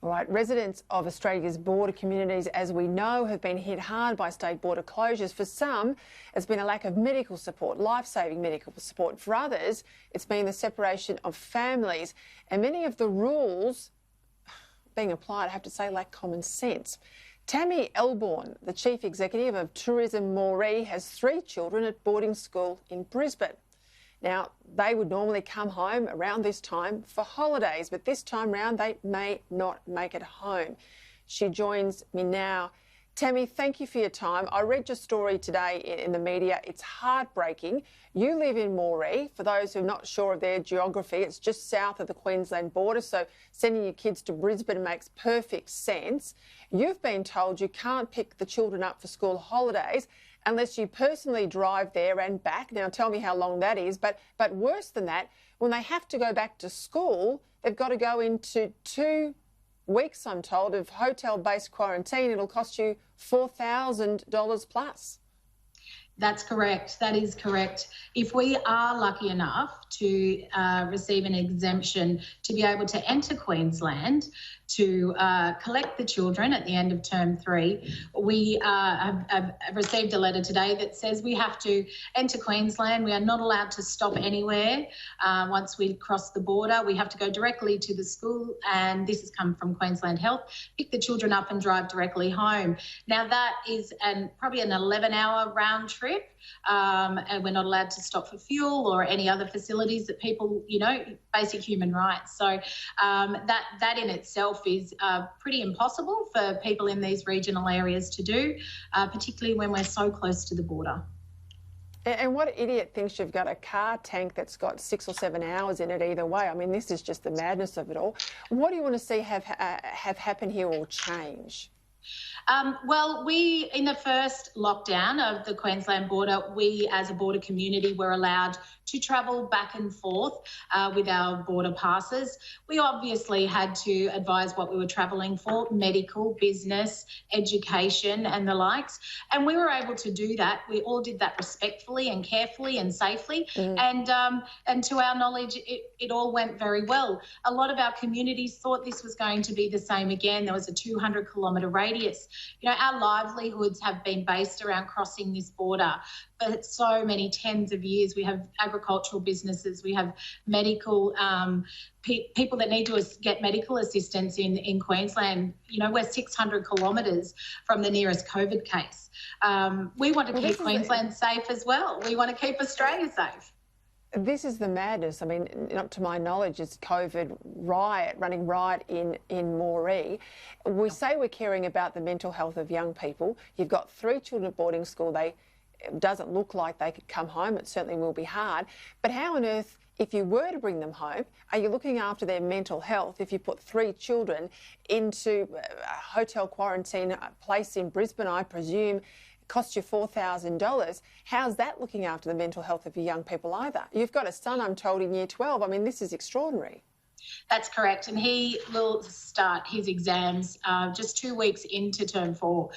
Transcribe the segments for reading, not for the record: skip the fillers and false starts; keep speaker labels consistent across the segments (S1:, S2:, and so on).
S1: All right, residents of Australia's border communities, as we know, have been hit hard by state border closures. For some, it's been a lack of medical support, life-saving medical support. For others, it's been the separation of families. And many of the rules being applied, I have to say, lack common sense. Tammy, Elbourne, the Chief Executive of Tourism Moree, has 3 children at boarding school in Brisbane. Now, they would normally come home around this time for holidays, but this time round they may not make it home. She joins me now. Tammy, thank you for your time. I read your story today in the media. It's heartbreaking. You live in Moree. For those who are not sure of their geography, it's just south of the Queensland border, so sending your kids to Brisbane makes perfect sense. You've been told you can't pick the children up for school holidays unless you personally drive there and back. Now, tell me how long that is. But worse than that, when they have to go back to school, they've got to go into 2 weeks, I'm told, of hotel-based quarantine. It'll cost you $4,000 plus.
S2: That's correct. That is correct. If we are lucky enough to receive an exemption to be able to enter Queensland to collect the children at the end of term 3, we have received a letter today that says we have to enter Queensland. We are not allowed to stop anywhere once we cross the border. We have to go directly to the school, and this has come from Queensland Health, pick the children up and drive directly home. Now, that is probably an 11-hour round trip. And we're not allowed to stop for fuel or any other facilities that people, basic human rights. So that in itself is pretty impossible for people in these regional areas to do, particularly when we're so close to the border.
S1: And what idiot thinks you've got a car tank that's got 6 or 7 hours in it either way? I mean, this is just the madness of it all. What do you want to see have happen here or change?
S2: Well, we, in the first lockdown of the Queensland border, we as a border community were allowed to travel back and forth with our border passes. We obviously had to advise what we were travelling for: medical, business, education and the likes. And we were able to do that. We all did that respectfully and carefully and safely. And to our knowledge, it all went very well. A lot of our communities thought this was going to be the same again. There was a 200-kilometre radius. Our livelihoods have been based around crossing this border for so many tens of years. We have agricultural businesses, we have medical people that need to get medical assistance in Queensland. We're 600 kilometres from the nearest COVID case. We want to keep Queensland safe as well. We want to keep Australia safe.
S1: This is the madness. I mean, not to my knowledge, it's COVID running riot in Moree. We say we're caring about the mental health of young people. You've got 3 children at boarding school. It doesn't look like they could come home. It certainly will be hard. But how on earth, if you were to bring them home, are you looking after their mental health if you put 3 children into a hotel quarantine place in Brisbane, I presume, cost you $4,000. How's that looking after the mental health of your young people either? You've got a son, I'm told, in year 12. I mean, this is extraordinary.
S2: That's correct, and he will start his exams just 2 weeks into term 4.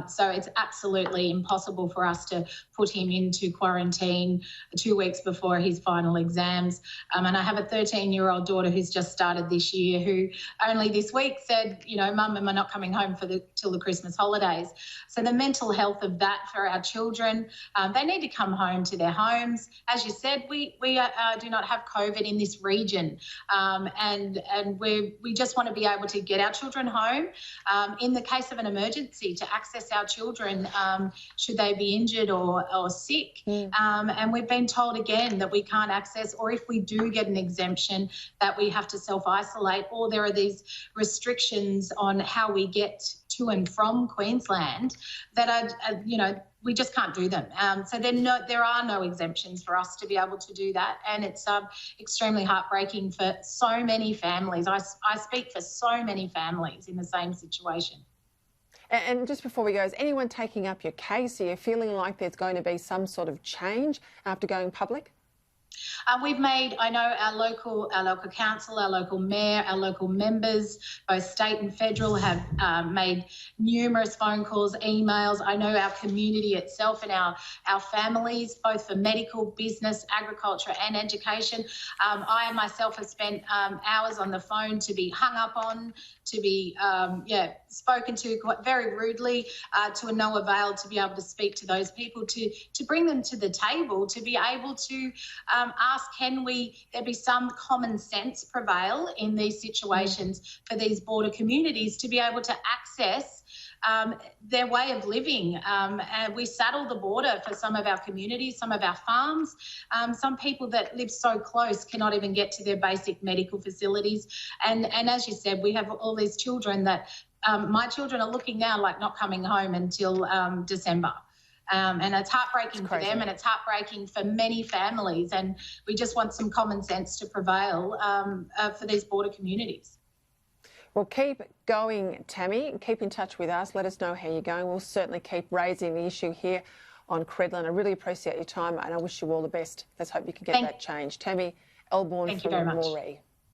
S2: So it's absolutely impossible for us to put him into quarantine 2 weeks before his final exams. And I have a 13-year-old daughter who's just started this year who only this week said, Mum, am I not coming home till the Christmas holidays? So the mental health of that for our children, they need to come home to their homes. As you said, we do not have COVID in this region. And we just want to be able to get our children home in the case of an emergency, to access our children should they be injured or sick. And we've been told again that we can't access, or if we do get an exemption, that we have to self-isolate, or there are these restrictions on how we get to and from Queensland that are, we just can't do them. So there are no exemptions for us to be able to do that. And it's extremely heartbreaking for so many families. I speak for so many families in the same situation.
S1: And just before we go, is anyone taking up your case? Are you feeling like there's going to be some sort of change after going public?
S2: We've made, I know our local council, our local mayor, our local members, both state and federal, have made numerous phone calls, emails. I know our community itself and our families, both for medical, business, agriculture and education. I myself have spent hours on the phone to be hung up on, to be spoken to very rudely, to no avail, to be able to speak to those people, to bring them to the table, to be able to ask, can there be some common sense prevail in these situations for these border communities to be able to access their way of living. And we saddle the border for some of our communities, some of our farms. Some people that live so close cannot even get to their basic medical facilities. And as you said, we have all these children that my children are looking now like not coming home until December. And it's heartbreaking for them, and it's heartbreaking for many families. And we just want some common sense to prevail for these border communities.
S1: Well, keep going, Tammy. Keep in touch with us. Let us know how you're going. We'll certainly keep raising the issue here on Credlin. I really appreciate your time, and I wish you all the best. Let's hope you can get that changed. Tammy, Elbourne from Moree.